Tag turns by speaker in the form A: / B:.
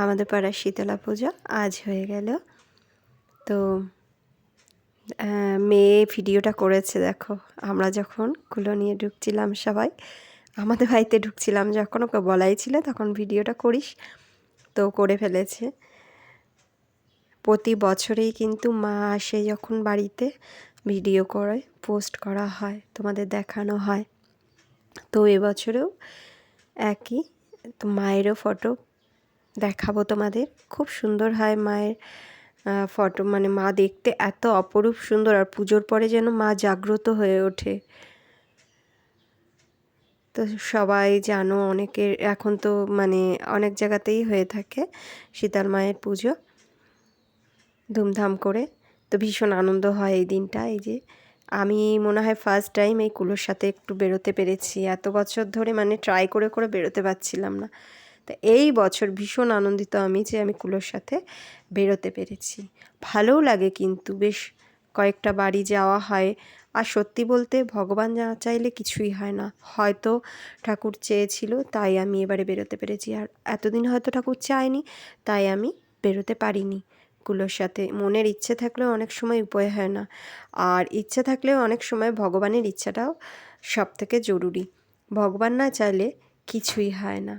A: আমাদের পাড়ার শীতলা পুজো আজ হয়ে গেল। তো মেয়ে ভিডিওটা করেছে, দেখো আমরা যখন কুলো নিয়ে ঢুকছিলাম, সবাই আমাদের বাড়িতে ঢুকছিলাম যখন, ওকে বলাই ছিল তখন ভিডিওটা করিস, তো করে ফেলেছে। প্রতি বছরেই কিন্তু মা আসে যখন বাড়িতে, ভিডিও করে পোস্ট করা হয়, তোমাদের দেখানো হয়। তো এবছরেও একই, তো মায়েরও ফটো দেখাবো তোমাদের। খুব সুন্দর হয় মায়ের ফটো, মানে মা দেখতে এত অপরূপ সুন্দর, আর পুজোর পরে যেন মা জাগ্রত হয়ে ওঠে। তো সবাই জানো, অনেকের এখন তো মানে অনেক জায়গাতেই হয়ে থাকে শীতল মায়ের পুজো ধুমধাম করে। তো ভীষণ আনন্দ হয় এই দিনটা। এই যে আমি মনে হয় ফার্স্ট টাইম এই কুলোর সাথে একটু বেরোতে পেরেছি, এত বছর ধরে মানে ট্রাই করে করে বেরোতে পারছিলাম না। তো এই বছর ভীষণ আনন্দিত আমি যে আমি কুলোর সাথে বেরোতে পেরেছি। ভালোও লাগে, কিন্তু বেশ কয়েকটা বাড়ি যাওয়া হয়। আর সত্যি বলতে ভগবান যা চাইলে কিছুই হয় না, হয়তো ঠাকুর চেয়েছিল তাই আমি এবারে বেরোতে পেরেছি, আর এতদিন হয়তো ঠাকুর চায়নি তাই আমি বেরোতে পারিনি কুলোর সাথে। মনের ইচ্ছে থাকলেও অনেক সময় উপায় হয় না, আর ইচ্ছে থাকলেও অনেক সময় ভগবানের ইচ্ছাটাও সব থেকে জরুরি। ভগবান না চাইলে কিছুই হয় না।